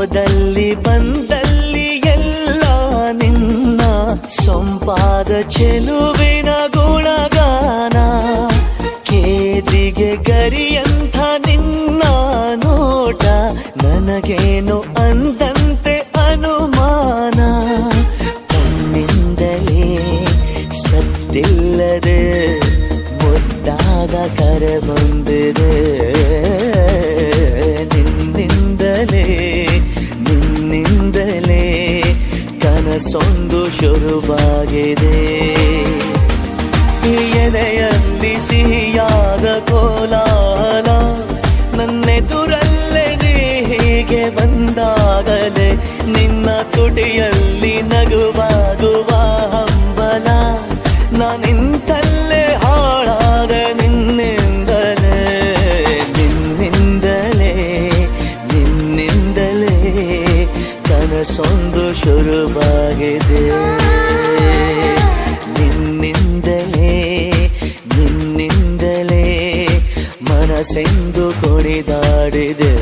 ಹೋದಲ್ಲಿ ಬಂದಲ್ಲಿ ಎಲ್ಲ ನಿನ್ನ ಸೊಂಪಾದ ಚೆಲುವಿನ ಗುಣಗಾನ. ಕೇದಿಗೆ ಗರಿಯಂಥ ನಿನ್ನ ನೋಟ ನನಗೇನು ಅಂದಂತೆ ಅನುಮಾನ. ತನ್ನಿಂದಲೇ ಸತ್ತಿಲ್ಲದೆ ಮುದ್ದಾದ ಕರೆ ಬಂದಿದೆ. ನಿನ್ನಿಂದಲೇ ಕನಸೊಂದು ಶುರುವಾಗಿದೆ. ಎದೆಯಲ್ಲಿ ಸಿಹಿಯಾದ ಕೋಲಾಹಲ ನನ್ನೆದುರಲ್ಲೇ ನೀ ಹೀಗೆ ಬಂದಾಗಲೇ ನಿನ್ನ ತುಟಿಯಲ್ಲಿ ನಗುವಾಗುವ ಹಂಬಲ. ನಾನಿಂತಲ್ಲೇ ಹಾಳಾದ ನಿನ್ನಿಂದಲೇ ಕನಸೊಂದು ಶುರುವಾಗಿದೆ. ನಿನ್ನಿಂದಲೇ ಮನಸ್ಸೆಂದು ಕುಣಿದಾಡಿದೆ.